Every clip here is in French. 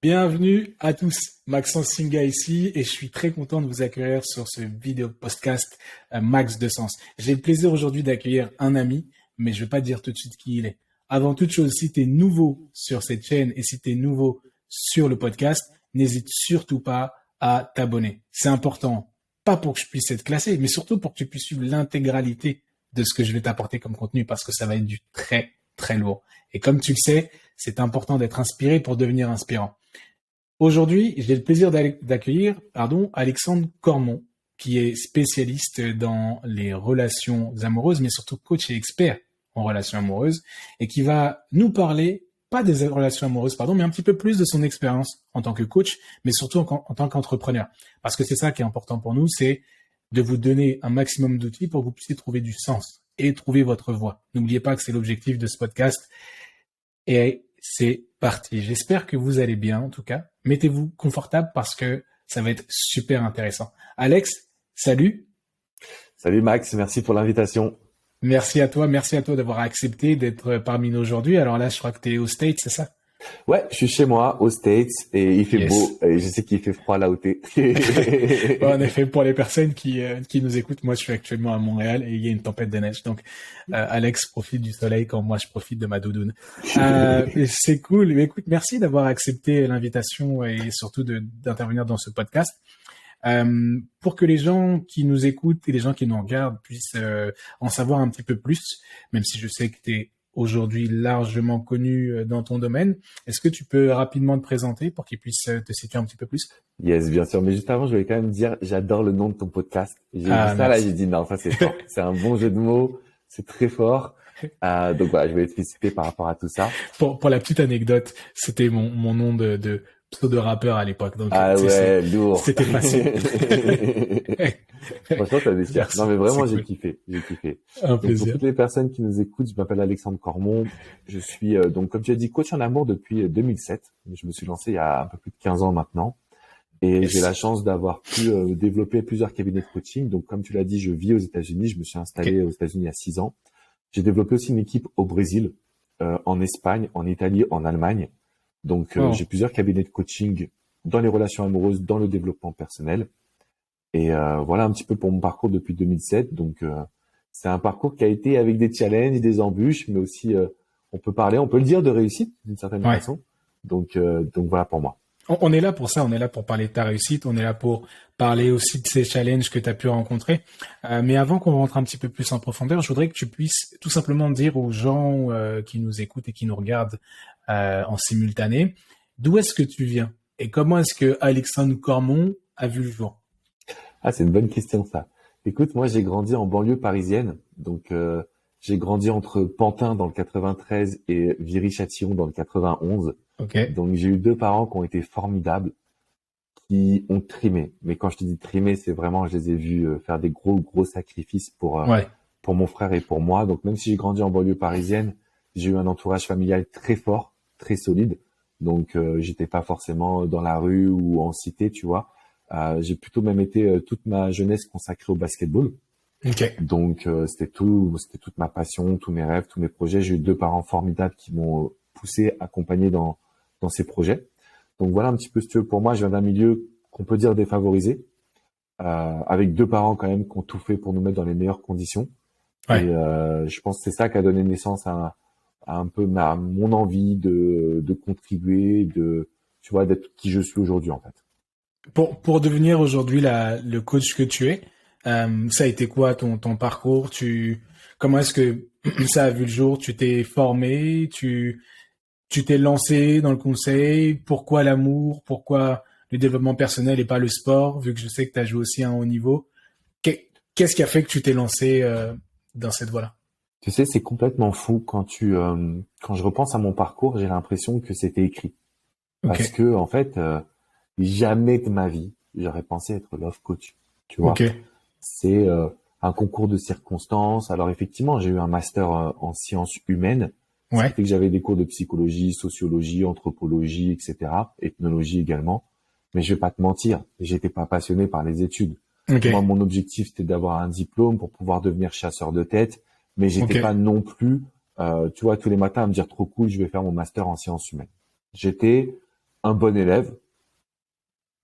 Bienvenue à tous, Maxence Singa ici et je suis très content de vous accueillir sur ce vidéo podcast Max de Sens. J'ai le plaisir aujourd'hui d'accueillir un ami, mais je ne vais pas dire tout de suite qui il est. Avant toute chose, si tu es nouveau sur cette chaîne et si tu es nouveau sur le podcast, n'hésite surtout pas à t'abonner. C'est important, pas pour que je puisse être classé, mais surtout pour que tu puisses suivre l'intégralité de ce que je vais t'apporter comme contenu parce que ça va être du très, très lourd. Et comme tu le sais, c'est important d'être inspiré pour devenir inspirant. Aujourd'hui, j'ai le plaisir d'accueillir Alexandre Cormon, qui est spécialiste dans les relations amoureuses, mais surtout coach et expert en relations amoureuses, et qui va nous parler, pas des relations amoureuses, mais un petit peu plus de son expérience en tant que coach, mais surtout en tant qu'entrepreneur. Parce que c'est ça qui est important pour nous, c'est de vous donner un maximum d'outils pour que vous puissiez trouver du sens et trouver votre voie. N'oubliez pas que c'est l'objectif de ce podcast. Et c'est parti. J'espère que vous allez bien, en tout cas. Mettez-vous confortable parce que ça va être super intéressant. Alex, salut. Salut Max, merci pour l'invitation. Merci à toi d'avoir accepté d'être parmi nous aujourd'hui. Alors là, je crois que tu es aux States, c'est ça? Ouais, je suis chez moi, aux States, et il fait beau, et je sais qu'il fait froid là où t'es. Bon, en effet, pour les personnes qui nous écoutent, moi je suis actuellement à Montréal et il y a une tempête de neige. Donc, Alex profite du soleil quand moi je profite de ma doudoune. C'est cool. Mais écoute, merci d'avoir accepté l'invitation et surtout d'intervenir dans ce podcast. Pour que les gens qui nous écoutent et les gens qui nous regardent puissent en savoir un petit peu plus, même si je sais que tu es aujourd'hui largement connu dans ton domaine. Est-ce que tu peux rapidement te présenter pour qu'ils puissent te situer un petit peu plus? Yes, bien sûr. Mais juste avant, je voulais quand même dire, j'adore le nom de ton podcast. J'ai vu ça là, j'ai dit non, ça c'est fort. C'est un bon jeu de mots, c'est très fort. Donc voilà, je voulais te féliciter par rapport à tout ça. Pour la petite anecdote, c'était mon nom de pseudo rappeur à l'époque. Donc ouais, lourd. C'était facile. Franchement, t'as des fiers. Non, mais vraiment, j'ai cool. kiffé. Un Donc, plaisir. pour toutes les personnes qui nous écoutent, je m'appelle Alexandre Cormon. Je suis, donc, comme tu as dit, coach en amour depuis 2007. Je me suis lancé il y a un peu plus de 15 ans maintenant. Et j'ai la chance d'avoir pu développer plusieurs cabinets de coaching. Donc, comme tu l'as dit, je vis aux États-Unis. Je me suis installé aux États-Unis il y a 6 ans. J'ai développé aussi une équipe au Brésil, en Espagne, en Italie, en Allemagne. Donc, j'ai plusieurs cabinets de coaching dans les relations amoureuses, dans le développement personnel. Et voilà un petit peu pour mon parcours depuis 2007. Donc, c'est un parcours qui a été avec des challenges, des embûches, mais aussi, on peut le dire, de réussite d'une certaine façon. Donc voilà pour moi. On est là pour ça, on est là pour parler de ta réussite, on est là pour parler aussi de ces challenges que tu as pu rencontrer. Mais avant qu'on rentre un petit peu plus en profondeur, je voudrais que tu puisses tout simplement dire aux gens qui nous écoutent et qui nous regardent en simultané, d'où est-ce que tu viens et comment est-ce que Alexandre Cormon a vu le jour? Ah, c'est une bonne question ça. Écoute, moi j'ai grandi en banlieue parisienne, donc j'ai grandi entre Pantin dans le 93 et Viry-Châtillon dans le 91. Okay. Donc j'ai eu deux parents qui ont été formidables, qui ont trimé. Mais quand je te dis trimé, c'est vraiment, je les ai vus faire des gros sacrifices pour mon frère et pour moi. Donc même si j'ai grandi en banlieue parisienne, j'ai eu un entourage familial très fort, très solide. Donc j'étais pas forcément dans la rue ou en cité, tu vois. J'ai plutôt même été toute ma jeunesse consacrée au basketball. Okay. Donc c'était toute ma passion, tous mes rêves, tous mes projets. J'ai eu deux parents formidables qui m'ont poussé, accompagné dans ces projets. Donc voilà un petit peu, si tu veux, pour moi, je viens d'un milieu qu'on peut dire défavorisé, avec deux parents quand même qui ont tout fait pour nous mettre dans les meilleures conditions. Ouais. Et je pense que c'est ça qui a donné naissance à un peu mon envie de contribuer, tu vois, d'être qui je suis aujourd'hui en fait. Pour devenir aujourd'hui le coach que tu es, ça a été quoi ton parcours? Comment est-ce que ça a vu le jour? Tu t'es formé? Tu t'es lancé dans le conseil? Pourquoi l'amour? Pourquoi le développement personnel et pas le sport? Vu que je sais que tu as joué aussi à un haut niveau. Qu'est-ce qui a fait que tu t'es lancé dans cette voie-là? Tu sais, c'est complètement fou quand je repense à mon parcours, j'ai l'impression que c'était écrit. Okay. Parce que en fait, jamais de ma vie, j'aurais pensé être love coach. Tu vois, c'est un concours de circonstances. Alors effectivement, j'ai eu un master en sciences humaines. Ça fait que j'avais des cours de psychologie, sociologie, anthropologie, etc., ethnologie également. Mais je vais pas te mentir, j'étais pas passionné par les études. Moi, mon objectif, c'était d'avoir un diplôme pour pouvoir devenir chasseur de tête. Mais j'étais pas non plus, tu vois, tous les matins à me dire trop cool, je vais faire mon master en sciences humaines. J'étais un bon élève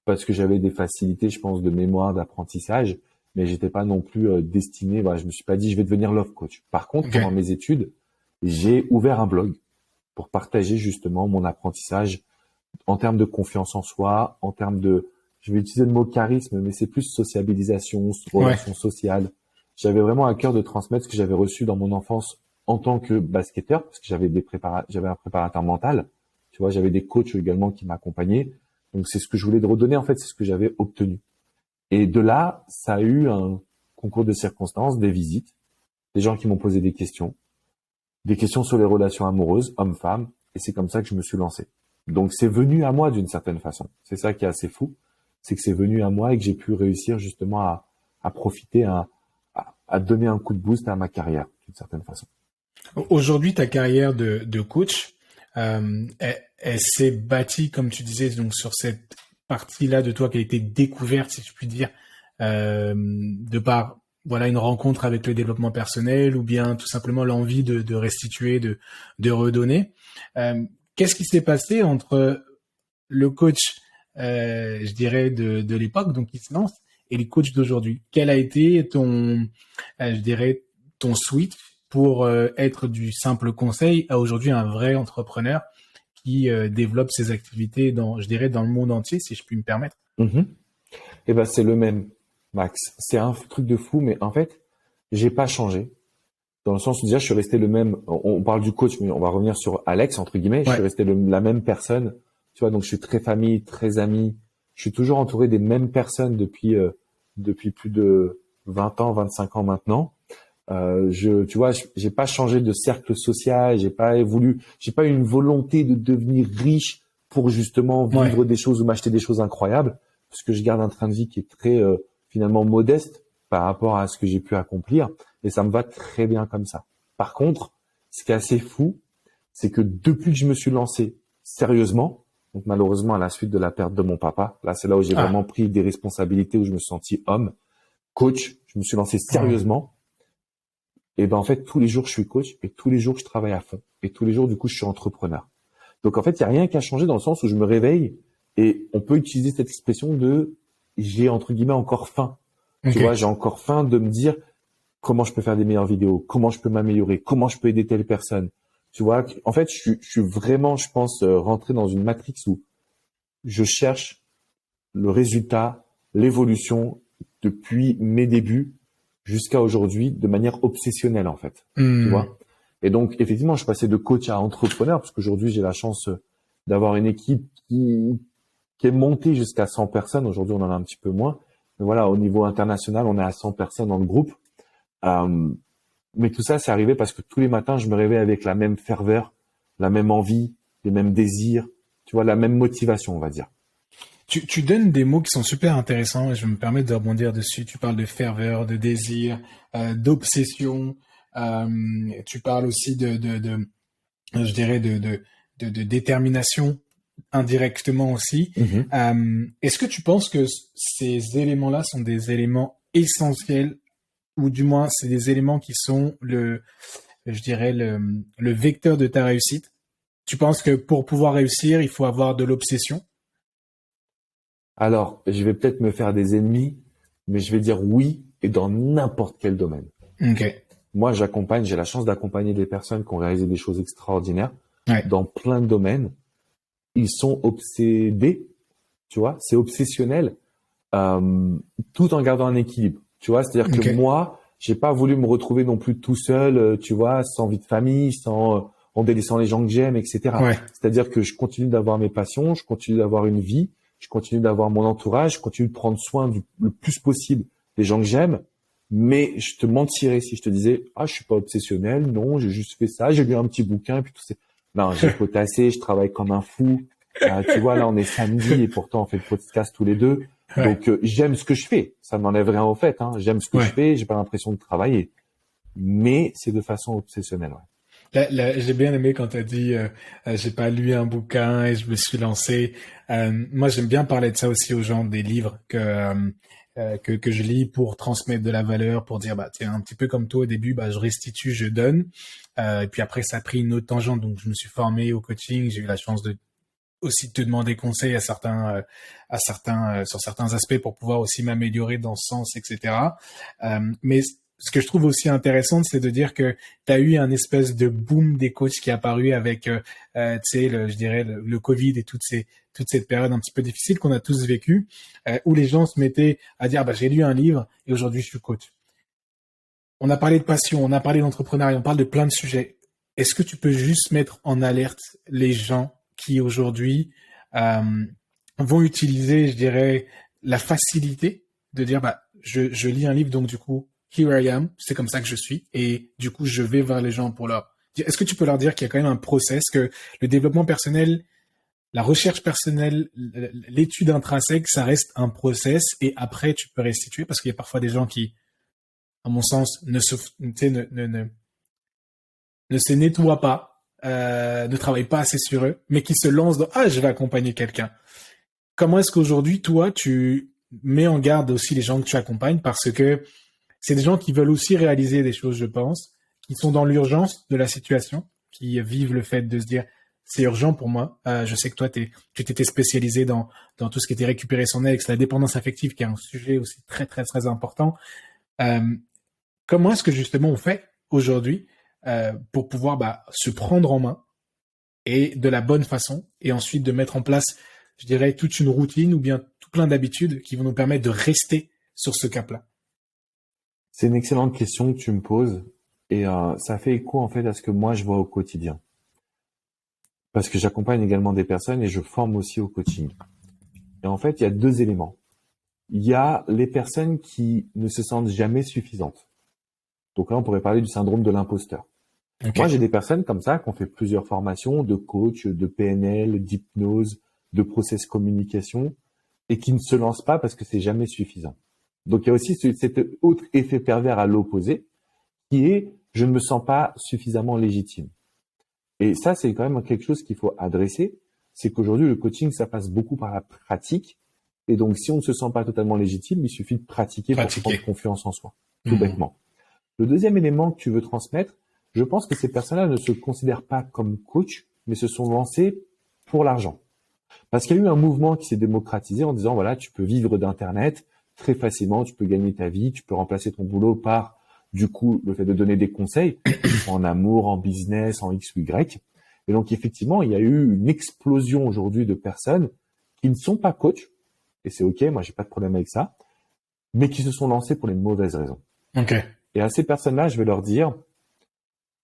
parce que j'avais des facilités, je pense, de mémoire, d'apprentissage, mais j'étais pas non plus destiné. Voilà, je me suis pas dit je vais devenir love coach. Par contre, Ok. pendant mes études, j'ai ouvert un blog pour partager justement mon apprentissage en termes de confiance en soi, en termes de, je vais utiliser le mot charisme, mais c'est plus sociabilisation, Ouais. relation sociale. J'avais vraiment à cœur de transmettre ce que j'avais reçu dans mon enfance en tant que basketteur, parce que j'avais un préparateur mental. Tu vois, j'avais des coachs également qui m'accompagnaient. Donc c'est ce que je voulais redonner, en fait, c'est ce que j'avais obtenu. Et de là, ça a eu un concours de circonstances, des visites, des gens qui m'ont posé des questions sur les relations amoureuses, hommes-femmes, et c'est comme ça que je me suis lancé. Donc c'est venu à moi d'une certaine façon. C'est ça qui est assez fou, c'est que c'est venu à moi et que j'ai pu réussir justement à profiter, à donner un coup de boost à ma carrière d'une certaine façon. Aujourd'hui, ta carrière de coach, elle s'est bâtie, comme tu disais, donc sur cette partie-là de toi qui a été découverte, si je puis dire, de par voilà une rencontre avec le développement personnel ou bien tout simplement l'envie de restituer, de redonner. Qu'est-ce qui s'est passé entre le coach, je dirais de l'époque, donc qui se lance, et les coachs d'aujourd'hui? Quel a été ton, je dirais, ton switch pour être du simple conseil à aujourd'hui un vrai entrepreneur qui développe ses activités dans, je dirais, dans le monde entier, si je puis me permettre. Mhm. Et ben c'est le même, Max. C'est un truc de fou, mais en fait, j'ai pas changé. Dans le sens où déjà, je suis resté le même. On parle du coach, mais on va revenir sur Alex entre guillemets. Je suis Ouais. resté la même personne. Tu vois, donc je suis très famille, très ami. Je suis toujours entouré des mêmes personnes depuis plus de 20 ans, 25 ans maintenant. Tu vois, j'ai pas changé de cercle social. J'ai pas eu une volonté de devenir riche pour justement Ouais. vivre des choses ou m'acheter des choses incroyables, parce que je garde un train de vie qui est très finalement modeste par rapport à ce que j'ai pu accomplir. Et ça me va très bien comme ça. Par contre, ce qui est assez fou, c'est que depuis que je me suis lancé sérieusement, donc malheureusement à la suite de la perte de mon papa, là c'est là où j'ai Ah. vraiment pris des responsabilités, où je me suis senti homme, coach, je me suis lancé Ah. sérieusement. Et ben en fait tous les jours je suis coach et tous les jours je travaille à fond et tous les jours du coup je suis entrepreneur. Donc en fait il y a rien qui a changé dans le sens où je me réveille et on peut utiliser cette expression de j'ai entre guillemets encore faim. Tu Ok. vois, j'ai encore faim de me dire comment je peux faire des meilleures vidéos, comment je peux m'améliorer, comment je peux aider telle personne. Tu vois, en fait, je suis vraiment, je pense, rentré dans une matrix où je cherche le résultat, l'évolution depuis mes débuts jusqu'à aujourd'hui de manière obsessionnelle, en fait. Tu Hmm. vois. Et donc, effectivement, je passais de coach à entrepreneur parce qu'aujourd'hui, j'ai la chance d'avoir une équipe qui est montée jusqu'à 100 personnes. Aujourd'hui, on en a un petit peu moins. Mais voilà, au niveau international, on est à 100 personnes dans le groupe. Euh, mais tout ça, c'est arrivé parce que tous les matins, je me réveille avec la même ferveur, la même envie, les mêmes désirs, tu vois, la même motivation, on va dire. Tu donnes des mots qui sont super intéressants et je me permets de rebondir dessus. Tu parles de ferveur, de désir, d'obsession. Tu parles aussi je dirais, de détermination indirectement aussi. Mhm. Est-ce que tu penses que ces éléments-là sont des éléments essentiels ou du moins c'est des éléments qui sont je dirais, le vecteur de ta réussite? Tu penses que pour pouvoir réussir, il faut avoir de l'obsession? Alors, je vais peut-être me faire des ennemis, mais je vais dire oui et dans n'importe quel domaine. Ok. Moi, j'ai la chance d'accompagner des personnes qui ont réalisé des choses extraordinaires Ouais. dans plein de domaines. Ils sont obsédés, tu vois, c'est obsessionnel, euh, tout en gardant un équilibre. Tu vois, c'est-à-dire que Ok. moi, j'ai pas voulu me retrouver non plus tout seul, tu vois, sans vie de famille, en délaissant les gens que j'aime, etc. Ouais. C'est-à-dire que je continue d'avoir mes passions, je continue d'avoir une vie, je continue d'avoir mon entourage, je continue de prendre soin le plus possible des gens que j'aime. Mais je te mentirais si je te disais, ah, je suis pas obsessionnel, non, j'ai juste fait ça, j'ai lu un petit bouquin, et puis tout ça. Non, j'ai potassé, je travaille comme un fou. Tu vois, là, on est samedi et pourtant on fait le podcast tous les deux. Ouais. Donc, j'aime ce que je fais. Ça n'enlève rien au fait. Hein. J'aime ce que je Ouais. fais. J'ai pas l'impression de travailler, mais c'est de façon obsessionnelle. Ouais. J'ai bien aimé quand tu as dit j'ai pas lu un bouquin et je me suis lancé. Moi, j'aime bien parler de ça aussi aux gens, des livres que je lis pour transmettre de la valeur, pour dire bah tiens un petit peu comme toi au début, bah je restitue, je donne. Et puis après ça a pris une autre tangente, donc je me suis formé au coaching, j'ai eu la chance de aussi te demander conseil sur certains aspects pour pouvoir aussi m'améliorer dans ce sens, etc. Mais ce que je trouve aussi intéressant, c'est de dire que tu as eu un espèce de boom des coachs qui est apparu avec, tu sais, je dirais le Covid et toute cette période un petit peu difficile qu'on a tous vécu, où les gens se mettaient à dire, bah, j'ai lu un livre et aujourd'hui je suis coach. On a parlé de passion, on a parlé d'entrepreneuriat, on parle de plein de sujets. Est-ce que tu peux juste mettre en alerte les gens qui aujourd'hui vont utiliser, je dirais, la facilité de dire, bah, je lis un livre, donc du coup, here I am, c'est comme ça que je suis, et du coup, je vais vers les gens pour leur dire. Est-ce que tu peux leur dire qu'il y a quand même un process, que le développement personnel, la recherche personnelle, l'étude intrinsèque, ça reste un process, et après, tu peux restituer, parce qu'il y a parfois des gens qui, à mon sens, ne se nettoient pas, ne travaillent pas assez sur eux, mais qui se lancent dans je vais accompagner quelqu'un. Comment est-ce qu'aujourd'hui, toi, tu mets en garde aussi les gens que tu accompagnes, parce que c'est des gens qui veulent aussi réaliser des choses, je pense, qui sont dans l'urgence de la situation, qui vivent le fait de se dire c'est urgent pour moi. Je sais que toi, tu t'étais spécialisé dans tout ce qui était récupérer son ex, la dépendance affective, qui est un sujet aussi très, très, très important. Comment est-ce que justement on fait aujourd'hui pour pouvoir se prendre en main et de la bonne façon et ensuite de mettre en place, je dirais, toute une routine ou bien tout plein d'habitudes qui vont nous permettre de rester sur ce cap-là? C'est une excellente question que tu me poses et ça fait écho en fait à ce que moi je vois au quotidien. Parce que j'accompagne également des personnes et je forme aussi au coaching. Et en fait, il y a deux éléments. Il y a les personnes qui ne se sentent jamais suffisantes. Donc là, on pourrait parler du syndrome de l'imposteur. Okay. Moi, j'ai des personnes comme ça qui ont fait plusieurs formations de coach, de PNL, d'hypnose, de process communication et qui ne se lancent pas parce que c'est jamais suffisant. Donc, il y a aussi cet autre effet pervers à l'opposé qui est « je ne me sens pas suffisamment légitime ». Et ça, c'est quand même quelque chose qu'il faut adresser. C'est qu'aujourd'hui, le coaching, ça passe beaucoup par la pratique. Et donc, si on ne se sent pas totalement légitime, il suffit de pratiquer. Pour prendre confiance en soi, tout bêtement. Le deuxième élément que tu veux transmettre, je pense que ces personnes-là ne se considèrent pas comme coach, mais se sont lancées pour l'argent. Parce qu'il y a eu un mouvement qui s'est démocratisé en disant, voilà, tu peux vivre d'Internet très facilement, tu peux gagner ta vie, tu peux remplacer ton boulot par, du coup, le fait de donner des conseils en amour, en business, en X ou Y. Et donc, effectivement, il y a eu une explosion aujourd'hui de personnes qui ne sont pas coachs, et c'est OK, moi, j'ai pas de problème avec ça, mais qui se sont lancées pour les mauvaises raisons. OK. Et à ces personnes-là, je vais leur dire,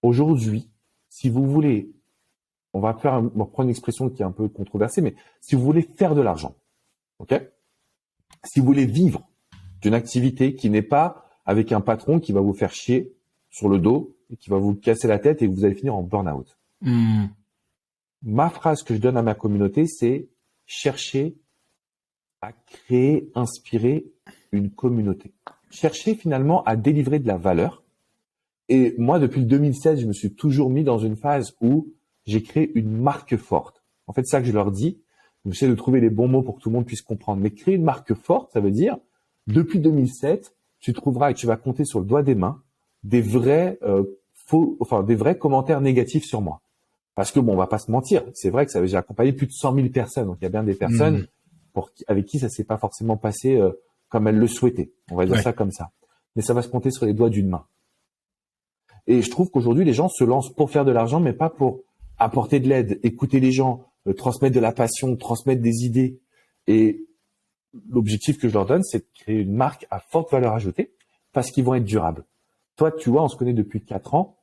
aujourd'hui, si vous voulez, on va prendre une expression qui est un peu controversée, mais si vous voulez faire de l'argent, OK? Si vous voulez vivre d'une activité qui n'est pas avec un patron qui va vous faire chier sur le dos et qui va vous casser la tête et que vous allez finir en burn-out. Ma phrase que je donne à ma communauté, c'est chercher à créer, inspirer une communauté. Chercher finalement à délivrer de la valeur. Et moi, depuis le 2016, je me suis toujours mis dans une phase où j'ai créé une marque forte. En fait, c'est ça que je leur dis. J'essaie de trouver les bons mots pour que tout le monde puisse comprendre. Mais créer une marque forte, ça veut dire, depuis 2007, tu trouveras et tu vas compter sur le doigt des mains des vrais des vrais commentaires négatifs sur moi. Parce que bon, on va pas se mentir. C'est vrai que j'ai accompagné plus de 100 000 personnes. Donc, il y a bien des personnes avec qui ça s'est pas forcément passé comme elles le souhaitaient. On va dire ça comme ça. Mais ça va se compter sur les doigts d'une main. Et je trouve qu'aujourd'hui, les gens se lancent pour faire de l'argent, mais pas pour apporter de l'aide, écouter les gens, transmettre de la passion, transmettre des idées. Et l'objectif que je leur donne, c'est de créer une marque à forte valeur ajoutée parce qu'ils vont être durables. Toi, tu vois, on se connaît depuis 4 ans.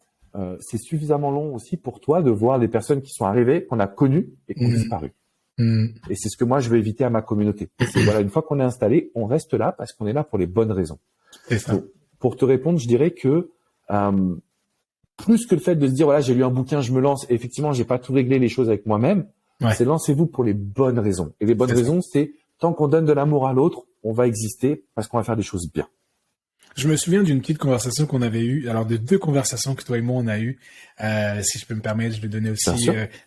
C'est suffisamment long aussi pour toi de voir des personnes qui sont arrivées, qu'on a connues et qui ont disparu. Et c'est ce que moi, je veux éviter à ma communauté. C'est voilà, une fois qu'on est installé, on reste là parce qu'on est là pour les bonnes raisons. C'est ça. Donc, pour te répondre, je dirais que plus que le fait de se dire voilà, j'ai lu un bouquin, je me lance. Et effectivement, j'ai pas tout réglé les choses avec moi-même. C'est lancez-vous pour les bonnes raisons. Et les bonnes raisons, c'est tant qu'on donne de l'amour à l'autre, on va exister parce qu'on va faire des choses bien. Je me souviens d'une petite conversation qu'on avait eue, alors de 2 conversations que toi et moi on a eues. Si je peux me permettre, je vais donner aussi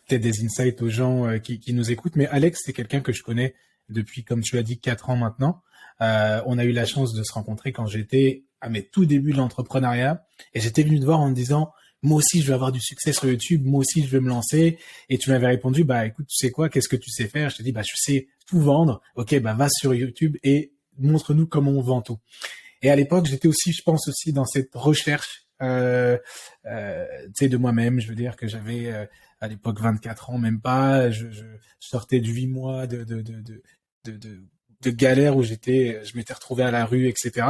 peut-être des insights aux gens qui nous écoutent. Mais Alex, c'est quelqu'un que je connais depuis, comme tu l'as dit, 4 ans maintenant. On a eu la chance de se rencontrer quand j'étais à mes tout débuts de l'entrepreneuriat. Et j'étais venu te voir en me disant, moi aussi, je veux avoir du succès sur YouTube, moi aussi, je veux me lancer. Et tu m'avais répondu, bah, écoute, tu sais quoi, qu'est-ce que tu sais faire? Je te dis, bah, je sais tout vendre. Ok, bah, va sur YouTube et montre-nous comment on vend tout. Et à l'époque, j'étais aussi, je pense aussi dans cette recherche, tu sais, de moi-même. Je veux dire que j'avais, à l'époque 24 ans, même pas. Je sortais de 8 mois de, de, de galère où je m'étais retrouvé à la rue, etc.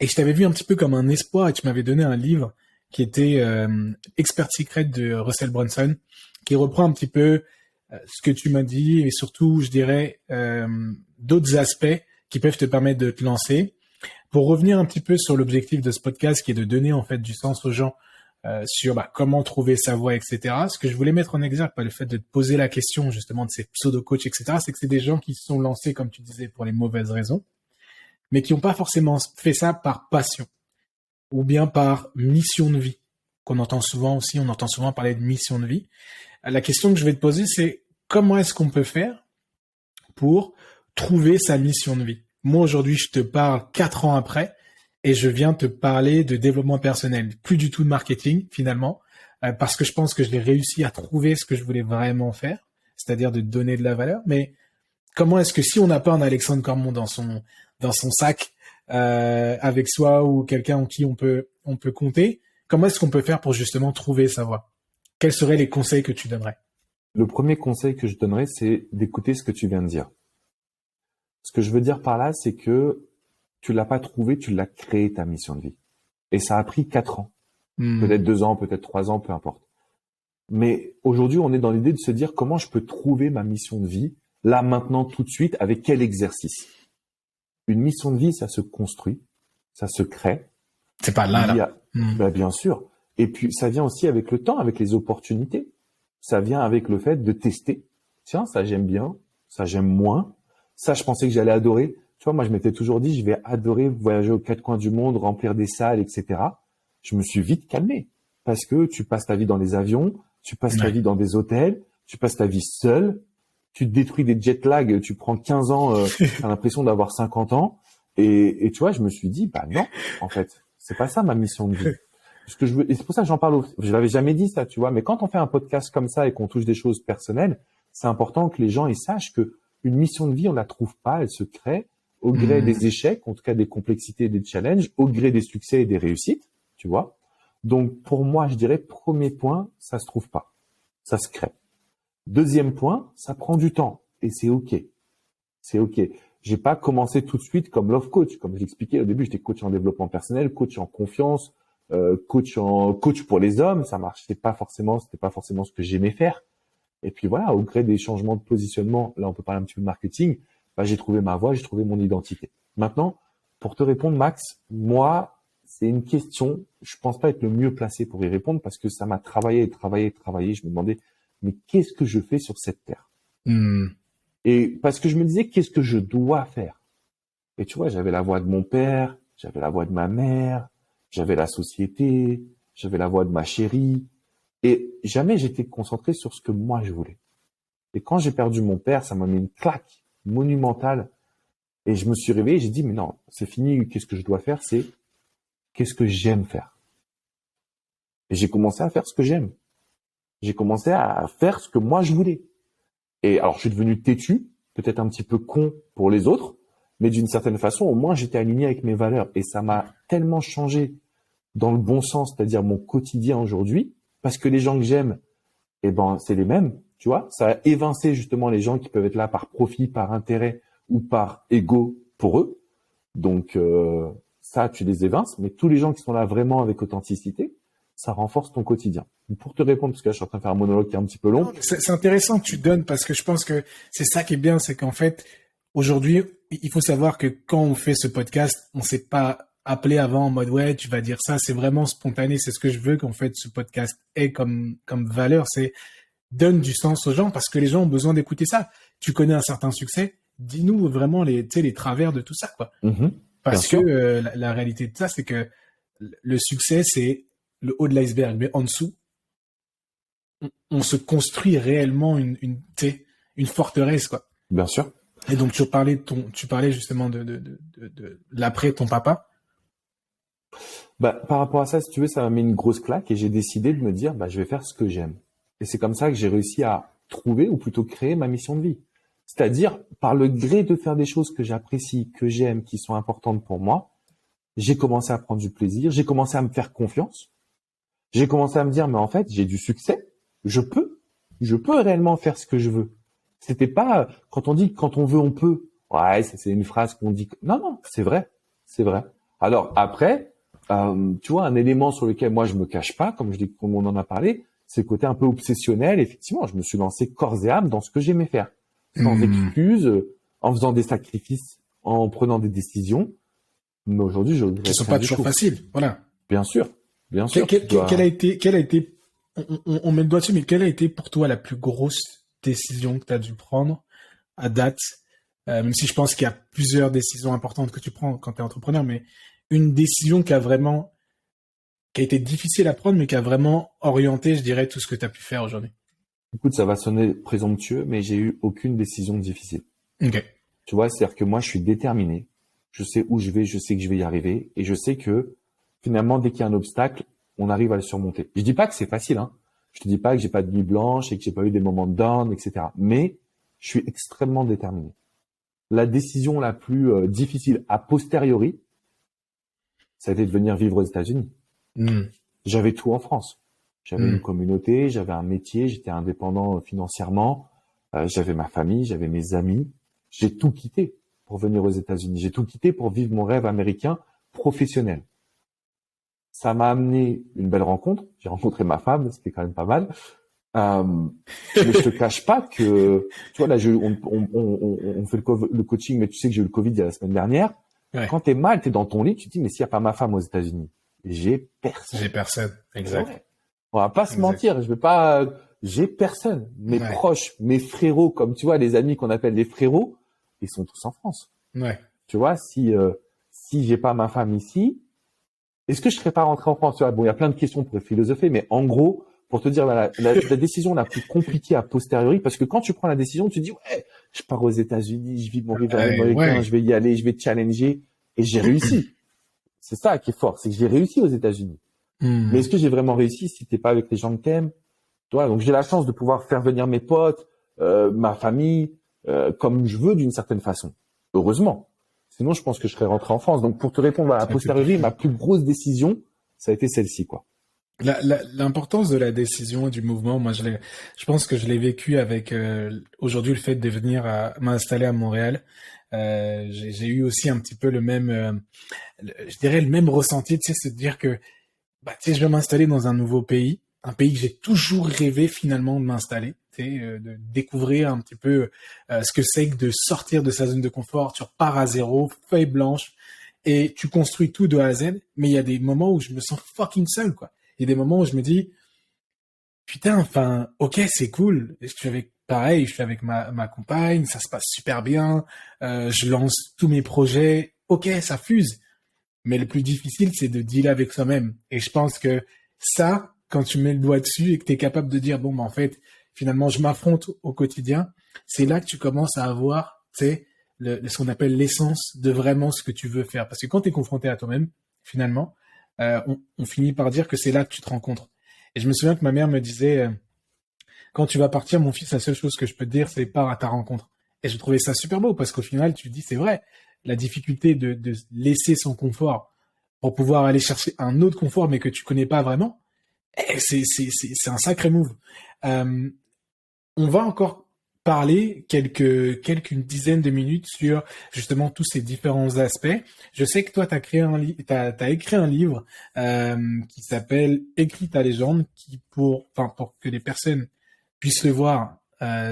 Et je t'avais vu un petit peu comme un espoir et tu m'avais donné un livre qui était Expert Secret de Russell Brunson, qui reprend un petit peu ce que tu m'as dit et surtout, je dirais, d'autres aspects qui peuvent te permettre de te lancer. Pour revenir un petit peu sur l'objectif de ce podcast qui est de donner en fait du sens aux gens sur comment trouver sa voie, etc. Ce que je voulais mettre en exergue par le fait de te poser la question justement de ces pseudo-coachs, etc., c'est que c'est des gens qui se sont lancés, comme tu disais, pour les mauvaises raisons, mais qui n'ont pas forcément fait ça par passion ou bien par mission de vie, qu'on entend souvent aussi, on entend souvent parler de mission de vie. La question que je vais te poser, c'est comment est-ce qu'on peut faire pour trouver sa mission de vie? Moi, aujourd'hui, je te parle 4 ans après et je viens te parler de développement personnel, plus du tout de marketing finalement, parce que je pense que je l'ai réussi à trouver ce que je voulais vraiment faire, c'est-à-dire de donner de la valeur. Mais comment est-ce que si on n'a pas un Alexandre Cormon dans son sac avec soi ou quelqu'un en qui on peut compter, comment est-ce qu'on peut faire pour justement trouver sa voie? Quels seraient les conseils que tu donnerais? Le premier conseil que je donnerais, c'est d'écouter ce que tu viens de dire. Ce que je veux dire par là, c'est que tu l'as pas trouvé, tu l'as créé ta mission de vie. Et ça a pris 4 ans. Peut-être 2 ans, peut-être 3 ans, peu importe. Mais aujourd'hui, on est dans l'idée de se dire comment je peux trouver ma mission de vie, là, maintenant, tout de suite, avec quel exercice. Une mission de vie, ça se construit, ça se crée. C'est pas là. Bien sûr. Et puis, ça vient aussi avec le temps, avec les opportunités. Ça vient avec le fait de tester. Tiens, ça j'aime bien, ça j'aime moins. Ça, je pensais que j'allais adorer. Tu vois, moi, je m'étais toujours dit, je vais adorer voyager aux 4 coins du monde, remplir des salles, etc. Je me suis vite calmé. Parce que tu passes ta vie dans les avions, tu passes ta vie dans des hôtels, tu passes ta vie seul, tu te détruis des jet lag, tu prends 15 ans, t'as l'impression d'avoir 50 ans. Et tu vois, je me suis dit, bah non, en fait, c'est pas ça ma mission de vie. Ce que je veux, et c'est pour ça que j'en parle. Je l'avais jamais dit ça, tu vois. Mais quand on fait un podcast comme ça et qu'on touche des choses personnelles, c'est important que les gens ils sachent que une mission de vie, on la trouve pas, elle se crée au gré des échecs, en tout cas des complexités et des challenges, au gré des succès et des réussites, tu vois. Donc pour moi, je dirais premier point, ça se trouve pas, ça se crée. Deuxième point, ça prend du temps et c'est ok, c'est ok. J'ai pas commencé tout de suite comme love coach, comme je l'expliquais au début, j'étais coach en développement personnel, coach en confiance. Coach pour les hommes, ça marche. C'était pas forcément ce que j'aimais faire. Et puis voilà, au gré des changements de positionnement, là on peut parler un petit peu de marketing, j'ai trouvé ma voie, j'ai trouvé mon identité. Maintenant, pour te répondre, Max, moi, c'est une question, je pense pas être le mieux placé pour y répondre parce que ça m'a travaillé. Je me demandais, mais qu'est-ce que je fais sur cette terre? Et parce que je me disais, qu'est-ce que je dois faire? Et tu vois, j'avais la voix de mon père, j'avais la voix de ma mère, j'avais la société, j'avais la voix de ma chérie, et jamais j'étais concentré sur ce que moi je voulais. Et quand j'ai perdu mon père, ça m'a mis une claque monumentale, et je me suis réveillé, j'ai dit, mais non, c'est fini, qu'est-ce que je dois faire? C'est qu'est-ce que j'aime faire? Et j'ai commencé à faire ce que j'aime. J'ai commencé à faire ce que moi je voulais. Et alors, je suis devenu têtu, peut-être un petit peu con pour les autres, mais d'une certaine façon, au moins, j'étais aligné avec mes valeurs. Et ça m'a tellement changé dans le bon sens, c'est-à-dire mon quotidien aujourd'hui, parce que les gens que j'aime, c'est les mêmes, tu vois. Ça a évincé justement les gens qui peuvent être là par profit, par intérêt ou par ego pour eux. Donc, ça, tu les évinces. Mais tous les gens qui sont là vraiment avec authenticité, ça renforce ton quotidien. Pour te répondre, parce que là, je suis en train de faire un monologue qui est un petit peu long. C'est intéressant que tu donnes parce que je pense que c'est ça qui est bien, c'est qu'en fait, aujourd'hui, il faut savoir que quand on fait ce podcast, on s'est pas appelé avant en mode ouais, tu vas dire ça, c'est vraiment spontané, c'est ce que je veux qu'en fait ce podcast ait comme valeur, c'est donne du sens aux gens parce que les gens ont besoin d'écouter ça. Tu connais un certain succès, dis-nous vraiment les travers de tout ça, quoi. Parce que la réalité de ça, c'est que le succès, c'est le haut de l'iceberg, mais en dessous, on se construit réellement une forteresse, quoi. Bien sûr. Et donc tu parlais justement de l'après ton papa. Bah, par rapport à ça, si tu veux, ça m'a mis une grosse claque et j'ai décidé de me dire, bah, je vais faire ce que j'aime. Et c'est comme ça que j'ai réussi à trouver, ou plutôt créer ma mission de vie. C'est-à-dire, par le gré de faire des choses que j'apprécie, que j'aime, qui sont importantes pour moi, j'ai commencé à prendre du plaisir, j'ai commencé à me faire confiance, j'ai commencé à me dire, mais en fait, j'ai du succès, je peux, je peux réellement faire ce que je veux. C'était pas, quand on dit, quand on veut, on peut. Ouais, ça, c'est une phrase qu'on dit. Non, non, c'est vrai, c'est vrai. Alors après, tu vois, un élément sur lequel moi je me cache pas, comme on en a parlé, c'est le côté un peu obsessionnel. Effectivement, je me suis lancé corps et âme dans ce que j'aimais faire, sans Hmm. excuse, en faisant des sacrifices, en prenant des décisions. Mais aujourd'hui, je Qui regrette sont rien pas du toujours tout. faciles. Voilà. Bien sûr, bien Quel, sûr, tu quel- quel- quel a dois. été, quel a été, on met le doigt dessus, mais quelle a été pour toi la plus grosse décision que tu as dû prendre à date? Même si je pense qu'il y a plusieurs décisions importantes que tu prends quand tu es entrepreneur, mais une décision qui a été difficile à prendre, mais qui a vraiment orienté, je dirais, tout ce que tu as pu faire aujourd'hui. Écoute, ça va sonner présomptueux, mais j'ai eu aucune décision difficile. Ok. Tu vois, c'est-à-dire que moi, je suis déterminé. Je sais où je vais, je sais que je vais y arriver, et je sais que finalement, dès qu'il y a un obstacle, on arrive à le surmonter. Je dis pas que c'est facile, hein. Je te dis pas que j'ai pas de nuit blanche et que j'ai pas eu des moments de down, etc. Mais je suis extrêmement déterminé. La décision la plus difficile a posteriori, ça a été de venir vivre aux États-Unis. Hmm. J'avais tout en France. J'avais une Hmm. communauté, j'avais un métier, j'étais indépendant financièrement, j'avais ma famille, j'avais mes amis. J'ai tout quitté pour venir aux États-Unis. J'ai tout quitté pour vivre mon rêve américain professionnel. Ça m'a amené une belle rencontre. J'ai rencontré ma femme, c'était quand même pas mal. Euh, mais je te cache pas que, tu vois, là, on fait le coaching, mais tu sais que j'ai eu le Covid il y a la semaine dernière. Ouais. Quand t'es mal, t'es dans ton lit, tu te dis, mais s'il n'y a pas ma femme aux États-Unis, j'ai J'ai personne. personne. Et Exact. ouais. On va pas se Exact. mentir, je vais pas, j'ai personne. Mes Ouais. proches, mes frérots, comme tu vois, les amis qu'on appelle les frérots, ils sont tous en France. Ouais. Tu vois, si j'ai pas ma femme ici, est-ce que je serais pas rentré en France? Tu vois, bon, il y a plein de questions pour philosopher, mais en gros, pour te dire la décision la plus compliquée a posteriori, parce que quand tu prends la décision, tu dis, ouais, je pars aux États-Unis, je vis mon rêve américain, Ouais. je vais y aller, je vais challenger, et j'ai réussi. C'est ça qui est fort, c'est que j'ai réussi aux États-Unis. Mais Hmm. est-ce que j'ai vraiment réussi si t'es pas avec les gens que t'aimes? Voilà, donc j'ai la chance de pouvoir faire venir mes potes, ma famille, comme je veux d'une certaine façon. Heureusement. Sinon, je pense que je serais rentré en France. Donc, pour te répondre à la Ça a été plus posteriori, ma fun. plus grosse décision, ça a été celle-ci, quoi. L'importance de la décision et du mouvement, moi, je pense que je l'ai vécu avec aujourd'hui le fait de venir m'installer à Montréal. J'ai eu aussi un petit peu le même, je dirais le même ressenti, tu sais, c'est de dire que, bah, tu sais, je vais m'installer dans un pays que j'ai toujours rêvé finalement de m'installer, tu sais, de découvrir un petit peu ce que c'est que de sortir de sa zone de confort. Tu repars à zéro, feuille blanche, et tu construis tout de A à Z. Mais il y a des moments où je me sens fucking seul, quoi. Il y a des moments où je me dis, putain, enfin, ok, c'est cool. Pareil, je suis avec ma compagne, ça se passe super bien. Je lance tous mes projets. Ok, ça fuse. Mais le plus difficile, c'est de dealer avec soi-même. Et je pense que ça, quand tu mets le doigt dessus et que tu es capable de dire, bon, bah, en fait, finalement, je m'affronte au quotidien, c'est là que tu commences à avoir, tu sais, ce qu'on appelle l'essence de vraiment ce que tu veux faire. Parce que quand tu es confronté à toi-même, finalement, on finit par dire que c'est là que tu te rencontres. Et je me souviens que ma mère me disait, quand tu vas partir, mon fils, la seule chose que je peux te dire, c'est pars à ta rencontre. Et je trouvais ça super beau parce qu'au final, tu te dis, c'est vrai, la difficulté de laisser son confort pour pouvoir aller chercher un autre confort, mais que tu connais pas vraiment, c'est un sacré move. Euh, on va encore parler une dizaine de minutes sur justement tous ces différents aspects. Je sais que toi, t'as écrit un livre qui s'appelle Écris ta légende, pour que les personnes puissent le voir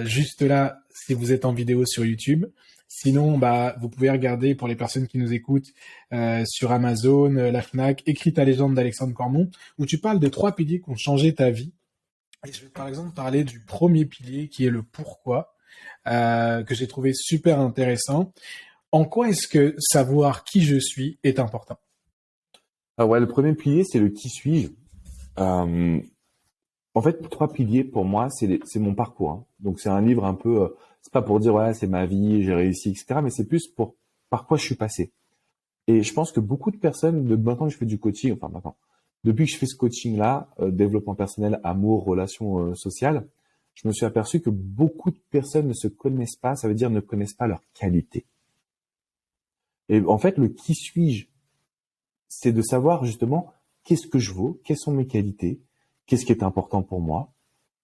juste là si vous êtes en vidéo sur YouTube. Sinon, bah, vous pouvez regarder pour les personnes qui nous écoutent sur Amazon, la Fnac, Écris ta légende d'Alexandre Cormon, où tu parles de 3 piliers qui ont changé ta vie. Et je vais par exemple parler du premier pilier qui est le pourquoi, que j'ai trouvé super intéressant. En quoi est-ce que savoir qui je suis est important? Ah ouais, le premier pilier, c'est le qui suis-je. Euh, En fait, 3 piliers pour moi, c'est mon parcours, hein. Donc c'est un livre un peu, c'est pas pour dire ouais, c'est ma vie, j'ai réussi, etc. Mais c'est plus pour par quoi je suis passé. Et je pense que beaucoup de personnes, maintenant que je fais du coaching, enfin maintenant, depuis que je fais ce coaching-là, développement personnel, amour, relations sociales, je me suis aperçu que beaucoup de personnes ne se connaissent pas, ça veut dire ne connaissent pas leurs qualités. Et en fait, le qui suis-je, c'est de savoir justement qu'est-ce que je vaux, quelles sont mes qualités, qu'est-ce qui est important pour moi,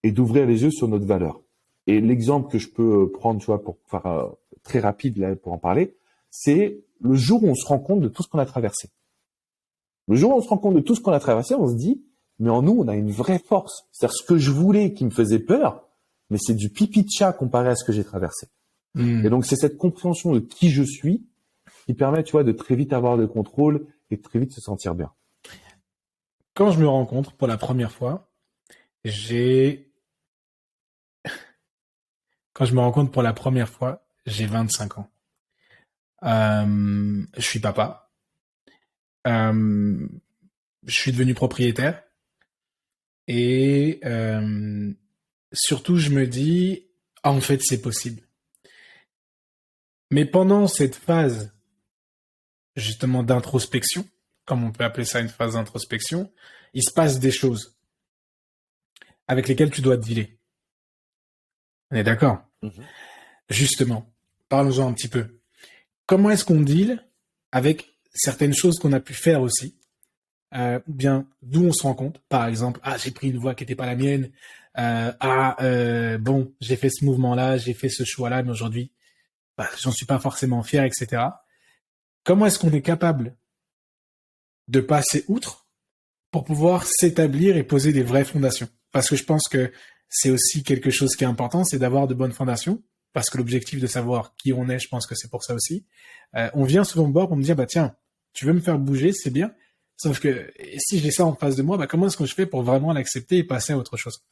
et d'ouvrir les yeux sur notre valeur. Et l'exemple que je peux prendre, tu vois, pour faire très rapide là, pour en parler, c'est le jour où on se rend compte de tout ce qu'on a traversé. Le jour où on se rend compte de tout ce qu'on a traversé, on se dit, mais en nous, on a une vraie force. C'est-à-dire ce que je voulais qui me faisait peur, mais c'est du pipi de chat comparé à ce que j'ai traversé. Et donc, c'est cette compréhension de qui je suis qui permet, tu vois, de très vite avoir le contrôle et de très vite se sentir bien. Quand je me rencontre pour la première fois, j'ai 25 ans. Je suis papa. Je suis devenu propriétaire. Et surtout, je me dis, en fait, c'est possible. Mais pendant cette phase, justement, d'introspection, comme on peut appeler ça une phase d'introspection, il se passe des choses avec lesquelles tu dois dealer. On est d'accord? Justement, parlons-en un petit peu. Comment est-ce qu'on deal avec certaines choses qu'on a pu faire aussi? Ou bien d'où on se rend compte, par exemple, j'ai pris une voie qui n'était pas la mienne, bon, j'ai fait ce mouvement-là, j'ai fait ce choix-là, mais aujourd'hui, j'en suis pas forcément fier, etc. Comment est-ce qu'on est capable de passer outre pour pouvoir s'établir et poser des vraies fondations? Parce que je pense que c'est aussi quelque chose qui est important, c'est d'avoir de bonnes fondations, parce que l'objectif de savoir qui on est, je pense que c'est pour ça aussi. On vient souvent me voir pour me dire, tiens, tu veux me faire bouger, c'est bien, sauf que si j'ai ça en face de moi, comment est-ce que je fais pour vraiment l'accepter et passer à autre chose?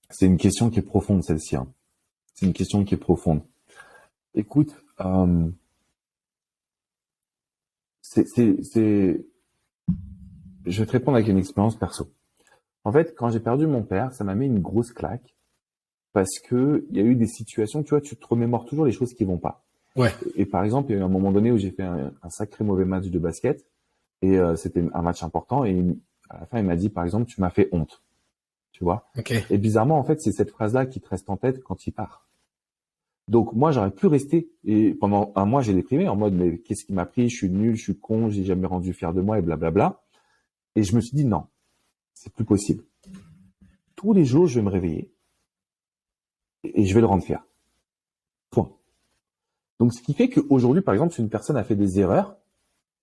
C'est une question qui est profonde, celle-ci. Hein. C'est une question qui est profonde. Écoute, je vais te répondre avec une expérience perso. En fait, quand j'ai perdu mon père, ça m'a mis une grosse claque parce que il y a eu des situations, tu vois, tu te remémores toujours les choses qui vont pas. Ouais. Et par exemple, il y a eu un moment donné où j'ai fait un sacré mauvais match de basket et c'était un match important et à la fin, il m'a dit, par exemple, tu m'as fait honte. Tu vois. Okay. Et bizarrement, en fait, c'est cette phrase-là qui te reste en tête quand il part. Donc moi, j'aurais pu rester et pendant un mois, j'ai déprimé en mode mais qu'est-ce qui m'a pris? Je suis nul, je suis con, j'ai jamais rendu fier de moi et blablabla. Et je me suis dit non, c'est plus possible. Tous les jours, je vais me réveiller et je vais le rendre fier. Point. Donc ce qui fait qu'aujourd'hui, par exemple, si une personne a fait des erreurs,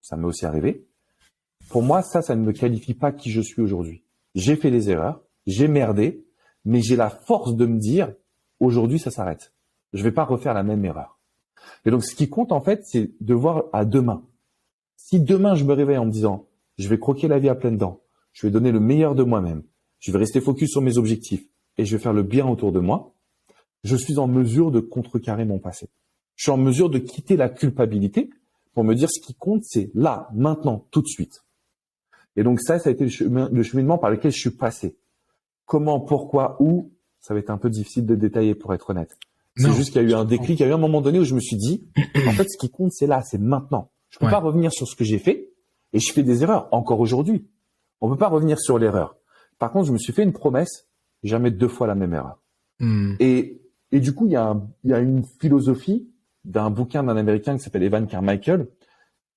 ça m'est aussi arrivé. Pour moi, ça ne me qualifie pas qui je suis aujourd'hui. J'ai fait des erreurs, j'ai merdé, mais j'ai la force de me dire aujourd'hui, ça s'arrête. Je vais pas refaire la même erreur. Et donc, ce qui compte, en fait, c'est de voir à demain. Si demain, je me réveille en me disant, je vais croquer la vie à pleines dents, je vais donner le meilleur de moi-même, je vais rester focus sur mes objectifs et je vais faire le bien autour de moi, je suis en mesure de contrecarrer mon passé. Je suis en mesure de quitter la culpabilité pour me dire ce qui compte, c'est là, maintenant, tout de suite. Et donc ça a été le cheminement par lequel je suis passé. Comment, pourquoi, où, ça va être un peu difficile de détailler pour être honnête. C'est juste qu'il y a eu un déclic, il y a eu un moment donné où je me suis dit, en fait, ce qui compte, c'est là, c'est maintenant. Je peux pas revenir sur ce que j'ai fait et je fais des erreurs encore aujourd'hui. On peut pas revenir sur l'erreur. Par contre, je me suis fait une promesse, jamais 2 fois la même erreur. Et du coup, il y a une philosophie d'un bouquin d'un Américain qui s'appelle Evan Carmichael.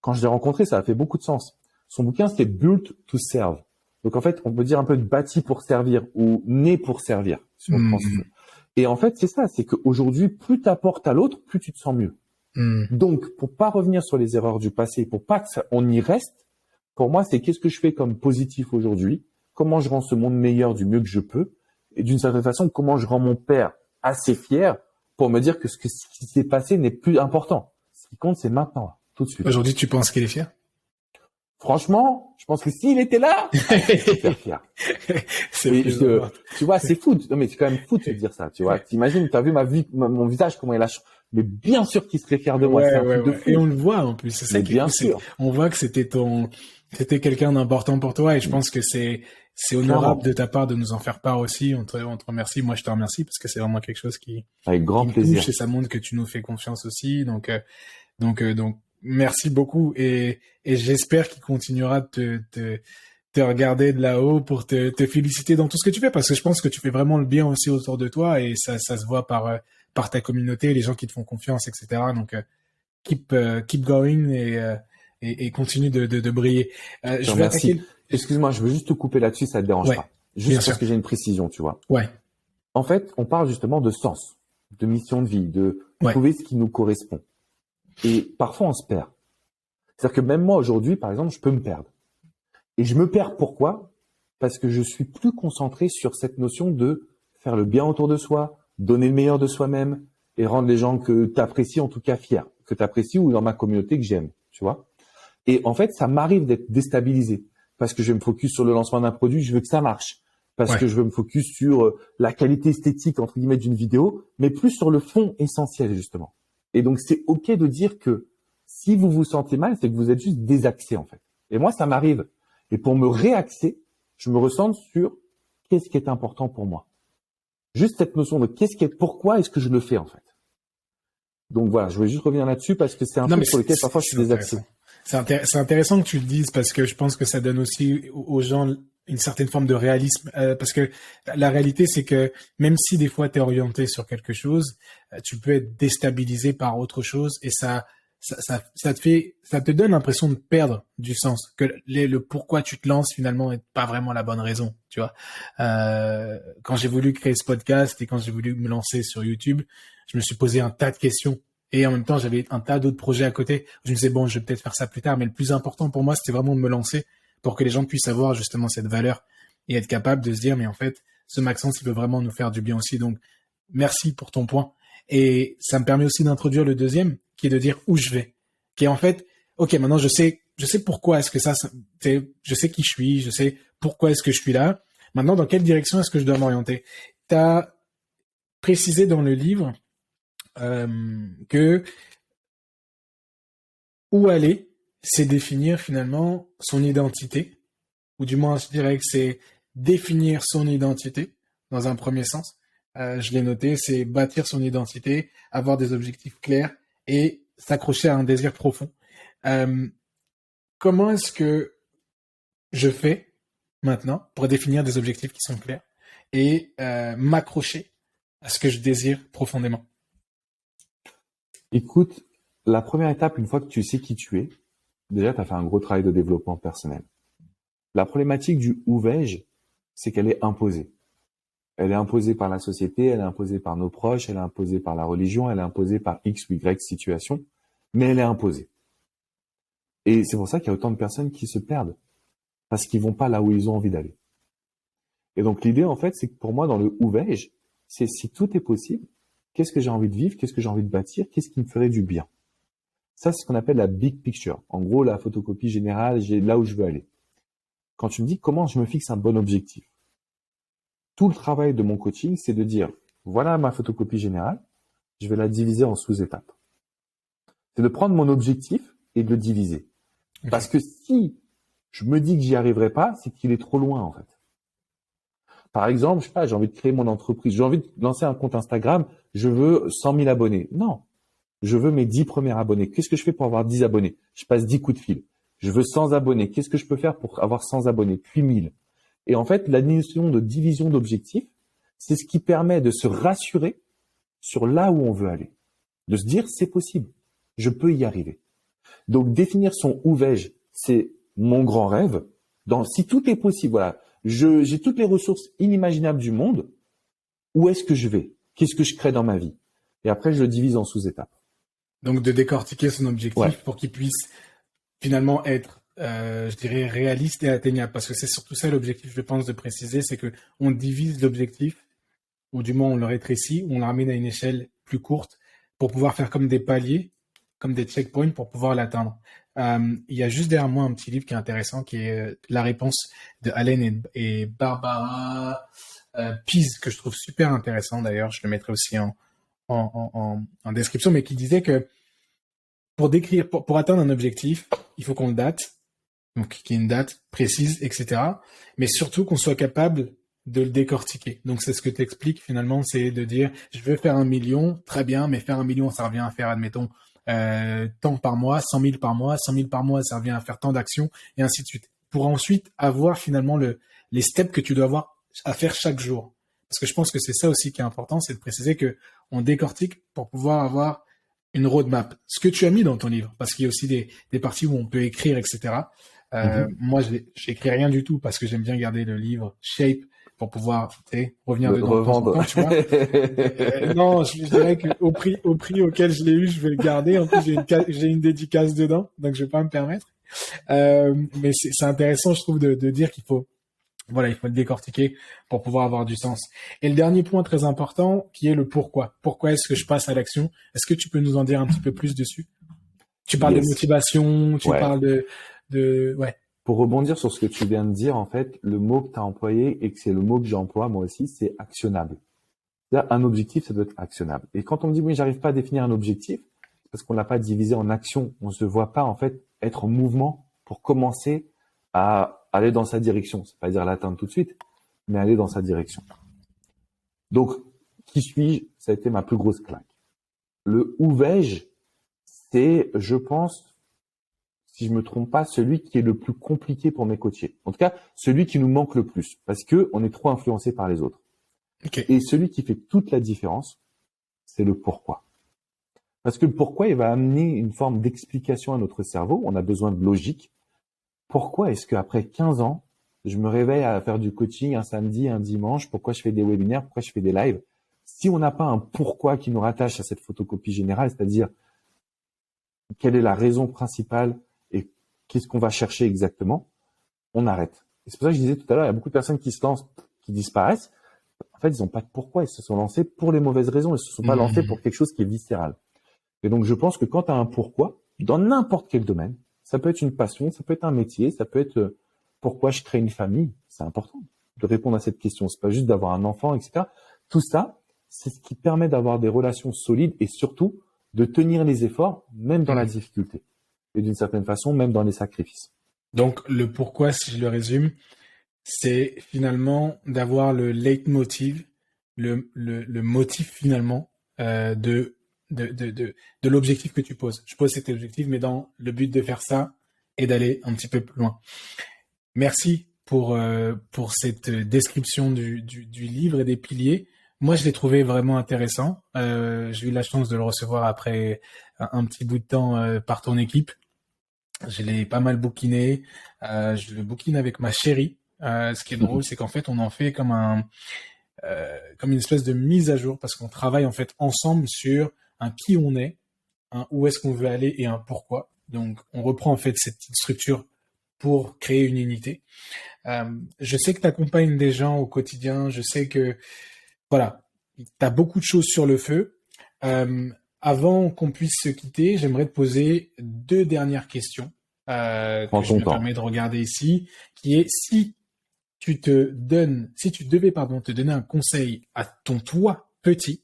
Quand je l'ai rencontré, ça a fait beaucoup de sens. Son bouquin, c'était Built to Serve. Donc, en fait, on peut dire un peu bâti pour servir ou né pour servir, si on pense. Et en fait, c'est ça, c'est qu'aujourd'hui, plus tu apportes à l'autre, plus tu te sens mieux. Donc, pour pas revenir sur les erreurs du passé, pour pas qu'on y reste, pour moi, c'est qu'est-ce que je fais comme positif aujourd'hui? Comment je rends ce monde meilleur du mieux que je peux? Et d'une certaine façon, comment je rends mon père assez fier pour me dire que ce qui s'est passé n'est plus important. Ce qui compte, c'est maintenant, tout de suite. Aujourd'hui, tu penses qu'il est fier? Franchement, je pense que s'il était là, il serait fier. Tu vois, c'est fou. Non, mais c'est quand même fou de te dire ça, tu vois. T'imagines, t'as vu mon visage, comment il a changé. Mais bien sûr qu'il serait fier de moi. C'est un truc de fou. Et on le voit, en plus. C'est ça qui est fou. On voit que c'était quelqu'un d'important pour toi et je pense que c'est honorable de ta part de nous en faire part aussi. On te remercie. Moi, je te remercie parce que c'est vraiment quelque chose avec grand plaisir. Touche et ça montre que tu nous fais confiance aussi. Donc, Merci beaucoup et j'espère qu'il continuera de te regarder de là-haut pour te féliciter dans tout ce que tu fais parce que je pense que tu fais vraiment le bien aussi autour de toi et ça se voit par ta communauté, les gens qui te font confiance, etc. Donc, keep going et continue de briller. Je vais Merci. attaquer. Excuse-moi, je veux juste te couper là-dessus, ça te dérange Ouais, pas. bien Juste sûr. parce que j'ai une précision, tu vois. Ouais, En fait, on parle justement de sens, de mission de vie, de ouais, trouver ce qui nous correspond. Et parfois, on se perd. C'est-à-dire que même moi, aujourd'hui, par exemple, je peux me perdre. Et je me perds pourquoi? Parce que je suis plus concentré sur cette notion de faire le bien autour de soi, donner le meilleur de soi-même et rendre les gens que tu apprécies, en tout cas fiers, que tu apprécies ou dans ma communauté que j'aime, tu vois. Et en fait, ça m'arrive d'être déstabilisé parce que je vais me focus sur le lancement d'un produit, je veux que ça marche. Parce ouais. que je veux me focus sur la qualité esthétique, entre guillemets, d'une vidéo, mais plus sur le fond essentiel, justement. Et donc, c'est OK de dire que si vous vous sentez mal, c'est que vous êtes juste désaxé, en fait. Et moi, ça m'arrive. Et pour me réaxer, je me recentre sur qu'est-ce qui est important pour moi. Juste cette notion de pourquoi est-ce que je le fais, en fait. Donc voilà, je voulais juste revenir là-dessus parce que c'est un Non, truc mais sur lequel parfois je suis désaxé. C'est intéressant que tu le dises parce que je pense que ça donne aussi aux gens une certaine forme de réalisme. Parce que la réalité, c'est que même si des fois tu es orienté sur quelque chose, tu peux être déstabilisé par autre chose et ça te donne l'impression de perdre du sens. Que le pourquoi tu te lances finalement n'est pas vraiment la bonne raison, tu vois. Quand j'ai voulu créer ce podcast et quand j'ai voulu me lancer sur YouTube, je me suis posé un tas de questions. Et en même temps, j'avais un tas d'autres projets à côté. Je me disais, bon, je vais peut-être faire ça plus tard. Mais le plus important pour moi, c'était vraiment de me lancer pour que les gens puissent avoir justement cette valeur et être capable de se dire, mais en fait, ce Maxence, il veut vraiment nous faire du bien aussi. Donc, merci pour ton point. Et ça me permet aussi d'introduire le deuxième, qui est de dire où je vais. Qui est en fait, OK, maintenant, je sais pourquoi est-ce que je sais qui je suis, je sais pourquoi est-ce que je suis là. Maintenant, dans quelle direction est-ce que je dois m'orienter? Tu as précisé dans le livre que où aller, c'est définir finalement son identité, ou du moins je dirais que c'est définir son identité dans un premier sens. Je l'ai noté, c'est bâtir son identité, avoir des objectifs clairs et s'accrocher à un désir profond. Comment est-ce que je fais maintenant pour définir des objectifs qui sont clairs et m'accrocher à ce que je désire profondément? Écoute, la première étape, une fois que tu sais qui tu es, déjà, tu as fait un gros travail de développement personnel. La problématique du où vais-je, c'est qu'elle est imposée. Elle est imposée par la société, elle est imposée par nos proches, elle est imposée par la religion, elle est imposée par X ou Y situation, mais elle est imposée. Et c'est pour ça qu'il y a autant de personnes qui se perdent, parce qu'ils vont pas là où ils ont envie d'aller. Et donc l'idée, en fait, c'est que pour moi, dans le où vais-je, c'est si tout est possible, qu'est-ce que j'ai envie de vivre, qu'est-ce que j'ai envie de bâtir, qu'est-ce qui me ferait du bien. Ça, c'est ce qu'on appelle la big picture. En gros, la photocopie générale, j'ai là où je veux aller. Quand tu me dis comment je me fixe un bon objectif, tout le travail de mon coaching, c'est de dire, voilà ma photocopie générale, je vais la diviser en sous-étapes. C'est de prendre mon objectif et de le diviser. Okay. Parce que si je me dis que j'y arriverai pas, c'est qu'il est trop loin, en fait. Par exemple, je sais pas, j'ai envie de créer mon entreprise, j'ai envie de lancer un compte Instagram, je veux 100 000 abonnés. Non. Je veux mes 10 premiers abonnés. Qu'est-ce que je fais pour avoir 10 abonnés? Je passe 10 coups de fil. Je veux 100 abonnés. Qu'est-ce que je peux faire pour avoir 100 abonnés? Puis 1000. Et en fait, la notion de division d'objectifs, c'est ce qui permet de se rassurer sur là où on veut aller. De se dire, c'est possible. Je peux y arriver. Donc, définir son où vais-je, c'est mon grand rêve. Si tout est possible, voilà. J'ai toutes les ressources inimaginables du monde. Où est-ce que je vais? Qu'est-ce que je crée dans ma vie? Et après, je le divise en sous-étapes. Donc, de décortiquer son objectif pour qu'il puisse finalement être, je dirais, réaliste et atteignable. Parce que c'est surtout ça l'objectif, je pense, de préciser, c'est que on divise l'objectif, ou du moins on le rétrécit, on le ramène à une échelle plus courte pour pouvoir faire comme des paliers, comme des checkpoints pour pouvoir l'atteindre. Il y a juste derrière moi un petit livre qui est intéressant, qui est La réponse de Allen et Barbara Pease, que je trouve super intéressant d'ailleurs. Je le mettrai aussi en description, mais qui disait que pour atteindre un objectif, il faut qu'on le date, donc qu'il y ait une date précise, etc. Mais surtout qu'on soit capable de le décortiquer. Donc c'est ce que tu expliques finalement, c'est de dire je veux faire 1 million, très bien, mais faire 1 million, ça revient à faire, admettons, tant par mois, 100 000 par mois, 100 000 par mois, ça revient à faire tant d'actions, et ainsi de suite. Pour ensuite avoir finalement les steps que tu dois avoir à faire chaque jour. Parce que je pense que c'est ça aussi qui est important, c'est de préciser que on décortique pour pouvoir avoir une roadmap. Ce que tu as mis dans ton livre, parce qu'il y a aussi des parties où on peut écrire, etc. Moi, j'écris rien du tout parce que j'aime bien garder le livre shape pour pouvoir revenir dedans de temps en temps, tu vois. Non, je dirais que au prix auquel je l'ai eu, je vais le garder. En plus, j'ai une dédicace dedans, donc je vais pas me permettre. Mais c'est intéressant, je trouve, de dire qu'il faut il faut le décortiquer pour pouvoir avoir du sens. Et le dernier point très important, qui est le pourquoi. Pourquoi est-ce que je passe à l'action? Est-ce que tu peux nous en dire un petit peu plus dessus? Tu parles de motivation, tu parles ouais. Pour rebondir sur ce que tu viens de dire, en fait, le mot que tu as employé et que c'est le mot que j'emploie moi aussi, c'est actionnable. C'est-à-dire, un objectif, ça doit être actionnable. Et quand on me dit, oui, j'arrive pas à définir un objectif, c'est parce qu'on l'a pas divisé en actions. On se voit pas, en fait, être en mouvement pour commencer à aller dans sa direction. C'est pas dire l'atteindre tout de suite, mais aller dans sa direction. Donc, qui suis-je? Ça a été ma plus grosse claque. Le où vais-je, c'est, je pense, si je me trompe pas, celui qui est le plus compliqué pour mes coachés. En tout cas, celui qui nous manque le plus, parce que on est trop influencé par les autres. Okay. Et celui qui fait toute la différence, c'est le pourquoi. Parce que le pourquoi, il va amener une forme d'explication à notre cerveau. On a besoin de logique. Pourquoi est-ce qu'après 15 ans, je me réveille à faire du coaching un samedi, un dimanche? Pourquoi je fais des webinaires? Pourquoi je fais des lives? Si on n'a pas un pourquoi qui nous rattache à cette photocopie générale, c'est-à-dire quelle est la raison principale et qu'est-ce qu'on va chercher exactement, on arrête. Et c'est pour ça que je disais tout à l'heure, il y a beaucoup de personnes qui se lancent, qui disparaissent. En fait, ils n'ont pas de pourquoi. Ils se sont lancés pour les mauvaises raisons. Ils ne se sont pas lancés pour quelque chose qui est viscéral. Et donc, je pense que quand tu as un pourquoi, dans n'importe quel domaine, ça peut être une passion, ça peut être un métier, ça peut être pourquoi je crée une famille. C'est important de répondre à cette question. C'est pas juste d'avoir un enfant, etc. Tout ça, c'est ce qui permet d'avoir des relations solides et surtout de tenir les efforts, même dans la difficulté. Et d'une certaine façon, même dans les sacrifices. Donc, le pourquoi, si je le résume, c'est finalement d'avoir le leitmotiv, le motif finalement de l'objectif que tu poses. Je pose cet objectif, mais dans le but de faire ça et d'aller un petit peu plus loin. Merci pour cette description du livre et des piliers. Moi, je l'ai trouvé vraiment intéressant. J'ai eu la chance de le recevoir après un petit bout de temps par ton équipe. Je l'ai pas mal bouquiné. Je le bouquine avec ma chérie. Ce qui est drôle, c'est qu'en fait, on en fait comme une espèce de mise à jour parce qu'on travaille en fait ensemble sur un qui on est, un où est-ce qu'on veut aller et un pourquoi. Donc, on reprend en fait cette petite structure pour créer une unité. Je sais que tu accompagnes des gens au quotidien. Je sais que, voilà, tu as beaucoup de choses sur le feu. Avant qu'on puisse se quitter, j'aimerais te poser 2 dernières questions que je me permets de regarder ici, qui est si tu devais te donner un conseil à ton toi petit,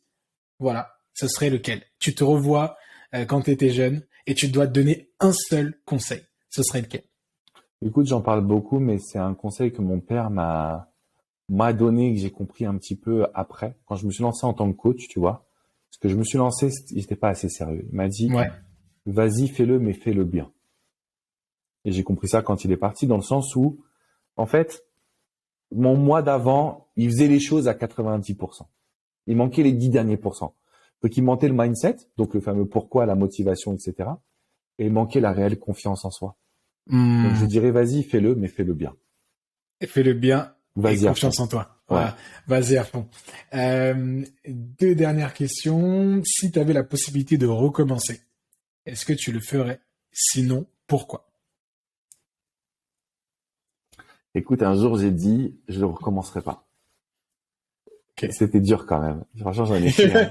voilà, ce serait lequel? Tu te revois quand tu étais jeune et tu dois te donner un seul conseil. Ce serait lequel? Écoute, j'en parle beaucoup, mais c'est un conseil que mon père m'a donné, que j'ai compris un petit peu après, quand je me suis lancé en tant que coach, tu vois. Parce que je me suis lancé, il n'était pas assez sérieux. Il m'a dit, vas-y, fais-le, mais fais-le bien. Et j'ai compris ça quand il est parti, dans le sens où, en fait, mon moi d'avant, il faisait les choses à 90%. Il manquait les 10 derniers pourcents. Donc, il manquait le mindset, donc le fameux pourquoi, la motivation, etc. Et il manquait la réelle confiance en soi. Donc, je dirais, vas-y, fais-le, mais fais-le bien. Et fais-le bien. Vas-y, et confiance en toi. Ouais. Voilà. Vas-y à fond. 2 dernières questions. Si tu avais la possibilité de recommencer, est-ce que tu le ferais? Sinon, pourquoi? Écoute, un jour, j'ai dit, je le recommencerai pas. Okay. C'était dur quand même. Franchement, j'en ai fait. Hein.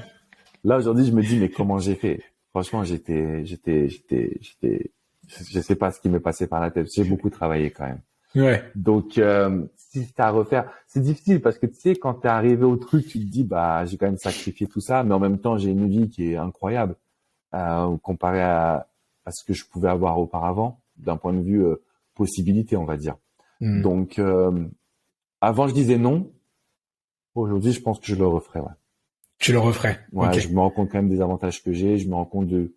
Là, aujourd'hui, je me dis, mais comment j'ai fait? Franchement, je sais pas ce qui m'est passé par la tête. J'ai beaucoup travaillé quand même. Ouais. Donc, si t'as à refaire, c'est difficile parce que tu sais, quand t'es arrivé au truc, tu te dis, bah, j'ai quand même sacrifié tout ça, mais en même temps, j'ai une vie qui est incroyable comparé à ce que je pouvais avoir auparavant, d'un point de vue possibilité, on va dire. Donc, avant, je disais non. Aujourd'hui, je pense que je le referais. Ouais. Tu le referais. Ouais, okay. Je me rends compte quand même des avantages que j'ai. Je me rends compte de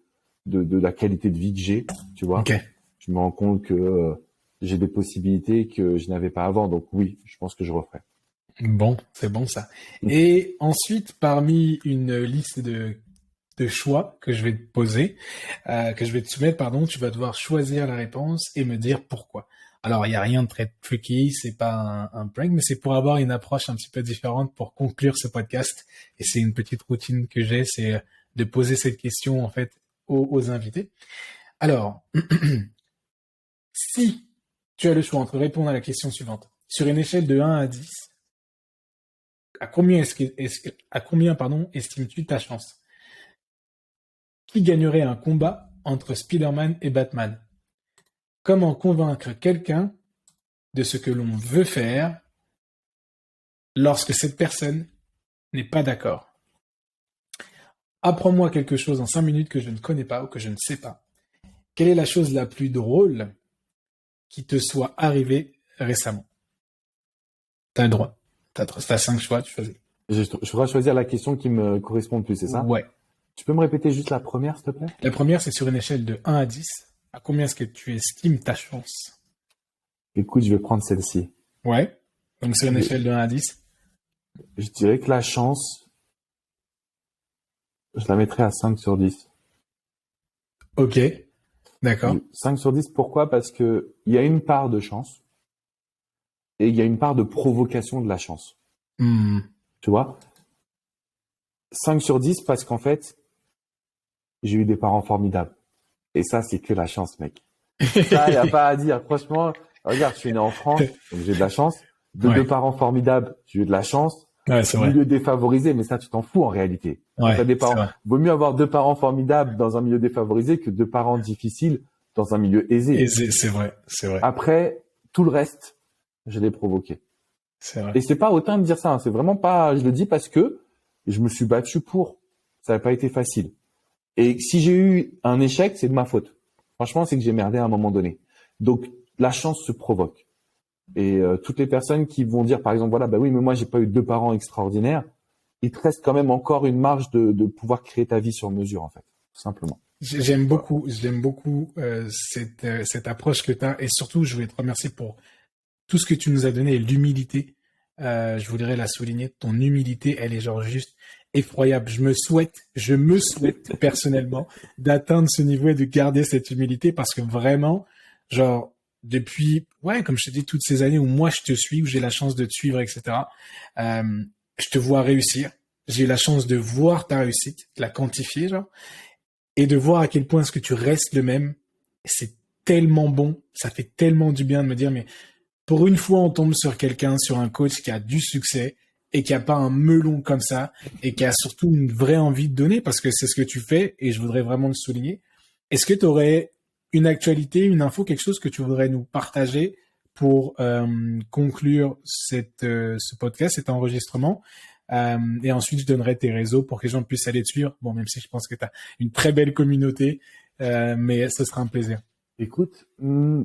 de la qualité de vie que j'ai, tu vois. Ok. Je me rends compte que j'ai des possibilités que je n'avais pas avant. Donc oui, je pense que je referai. Bon, c'est bon ça. Et ensuite, parmi une liste de choix que je vais te poser, que je vais te soumettre, pardon, tu vas devoir choisir la réponse et me dire pourquoi. Alors, il n'y a rien de très tricky, c'est pas un prank, mais c'est pour avoir une approche un petit peu différente pour conclure ce podcast. Et c'est une petite routine que j'ai, c'est de poser cette question, en fait, aux invités. Alors, si tu as le choix entre répondre à la question suivante, sur une échelle de 1 à 10, à combien, pardon, estimes-tu ta chance? Qui gagnerait un combat entre Spider-Man et Batman? Comment convaincre quelqu'un de ce que l'on veut faire lorsque cette personne n'est pas d'accord? Apprends-moi quelque chose en 5 minutes que je ne connais pas ou que je ne sais pas. Quelle est la chose la plus drôle qui te soit arrivée récemment? T'as le droit. T'as 5 choix, tu choisis. Je voudrais choisir la question qui me correspond le plus, c'est ça? Ouais. Tu peux me répéter juste la première, s'il te plaît? La première, c'est sur une échelle de 1 à 10. À combien est-ce que tu estimes ta chance? Écoute, je vais prendre celle-ci. Ouais. Donc sur une échelle de 1 à 10. Je dirais que la chance, je la mettrais à 5 sur 10. Ok. D'accord. 5 sur 10, pourquoi? Parce que il y a une part de chance et il y a une part de provocation de la chance. Hmm. Tu vois? 5 sur 10 parce qu'en fait, j'ai eu des parents formidables. Et ça, c'est que la chance, mec. Ça, il n'y a pas à dire. Franchement, regarde, je suis né en France, donc j'ai de la chance. De Ouais. deux parents formidables, j'ai eu de la chance. Ouais, c'est vrai. Milieu défavorisé, mais ça, tu t'en fous en réalité. Ouais, T'as des c'est parents. vrai. Vaut mieux avoir deux parents formidables dans un milieu défavorisé que deux parents difficiles dans un milieu aisé. Et c'est vrai, c'est vrai, Après, tout le reste, je l'ai provoqué. c'est vrai. Et c'est pas autant de dire ça, hein. C'est vraiment pas, je le dis parce que je me suis battu pour. Ça n'a pas été facile. Et si j'ai eu un échec, c'est de ma faute. Franchement, c'est que j'ai merdé à un moment donné. Donc, la chance se provoque. Et toutes les personnes qui vont dire, par exemple, voilà, bah oui, mais moi, j'ai pas eu deux parents extraordinaires, il te reste quand même encore une marge de pouvoir créer ta vie sur mesure, en fait, tout simplement. J'aime beaucoup cette approche que tu as. Et surtout, je voulais te remercier pour tout ce que tu nous as donné et l'humilité. Je voudrais la souligner. Ton humilité, elle est genre juste effroyable. Je me souhaite personnellement d'atteindre ce niveau et de garder cette humilité parce que vraiment, genre, depuis, ouais, comme je te dis, toutes ces années où moi je te suis, où j'ai la chance de te suivre, etc., je te vois réussir. J'ai eu la chance de voir ta réussite, de la quantifier, genre, et de voir à quel point est-ce que tu restes le même. C'est tellement bon. Ça fait tellement du bien de me dire, mais pour une fois, on tombe sur quelqu'un, sur un coach qui a du succès et qui a pas un melon comme ça et qui a surtout une vraie envie de donner parce que c'est ce que tu fais et je voudrais vraiment le souligner. Est-ce que tu aurais une actualité, une info, quelque chose que tu voudrais nous partager pour conclure ce podcast, cet enregistrement? Et ensuite, je donnerai tes réseaux pour que les gens puissent aller te suivre. Bon, même si je pense que tu as une très belle communauté, mais ce sera un plaisir. Écoute,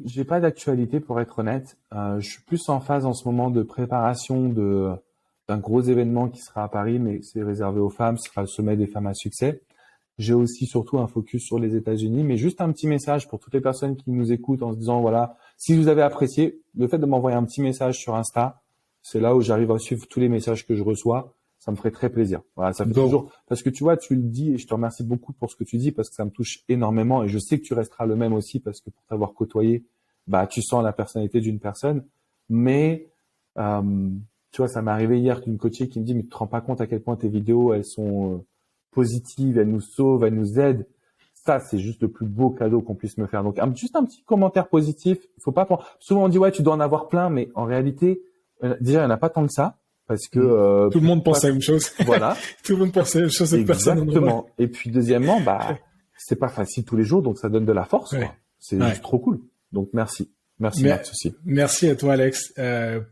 j'ai pas d'actualité pour être honnête. Je suis plus en phase en ce moment de préparation d'un gros événement qui sera à Paris, mais c'est réservé aux femmes. Ce sera le sommet des femmes à succès. J'ai aussi surtout un focus sur les États-Unis, mais juste un petit message pour toutes les personnes qui nous écoutent en se disant voilà, si vous avez apprécié, le fait de m'envoyer un petit message sur Insta, c'est là où j'arrive à suivre tous les messages que je reçois. Ça me ferait très plaisir. Voilà, ça fait toujours, parce que tu vois, tu le dis et je te remercie beaucoup pour ce que tu dis parce que ça me touche énormément et je sais que tu resteras le même aussi parce que pour t'avoir côtoyé, bah, tu sens la personnalité d'une personne. Mais, tu vois, ça m'est arrivé hier qu'une coachée qui me dit, mais tu te rends pas compte à quel point tes vidéos, elles sont positives, elles nous sauvent, elles nous aident. Ça, c'est juste le plus beau cadeau qu'on puisse me faire. Donc, juste un petit commentaire positif. Faut pas prendre, souvent on dit, ouais, tu dois en avoir plein, mais en réalité, déjà, il n'y en a pas tant que ça. Parce que tout le monde pense à la même chose. Voilà. Tout le monde pense à la même chose. Exactement. Et puis deuxièmement, bah c'est pas facile tous les jours, donc ça donne de la force. Ouais. Quoi. C'est juste trop cool. Donc merci Max aussi. Merci à toi Alex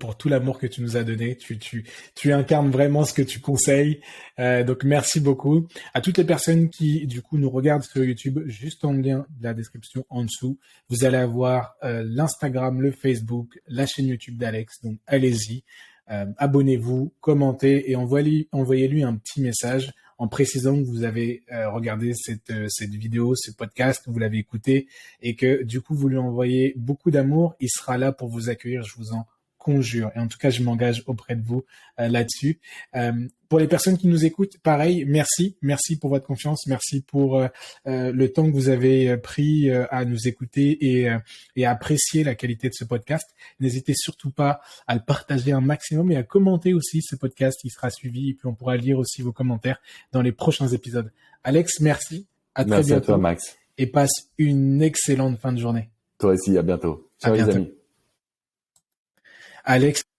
pour tout l'amour que tu nous as donné. Tu incarnes vraiment ce que tu conseilles. Donc merci beaucoup à toutes les personnes qui du coup nous regardent sur YouTube. Juste en lien de la description en dessous, vous allez avoir l'Instagram, le Facebook, la chaîne YouTube d'Alex. Donc allez-y. Abonnez-vous, commentez et envoyez-lui un petit message en précisant que vous avez regardé cette vidéo, ce podcast, que vous l'avez écouté et que du coup vous lui envoyez beaucoup d'amour. Il sera là pour vous accueillir, je vous en conjure. Et en tout cas, je m'engage auprès de vous là-dessus. Pour les personnes qui nous écoutent, pareil, merci pour votre confiance, merci pour le temps que vous avez pris à nous écouter et à apprécier la qualité de ce podcast. N'hésitez surtout pas à le partager un maximum et à commenter aussi ce podcast. Il sera suivi et puis on pourra lire aussi vos commentaires dans les prochains épisodes. Alex, merci. À très bientôt. Merci à toi, Max. Et passe une excellente fin de journée. Toi aussi, à bientôt. À Ciao, les bientôt. amis. Alex.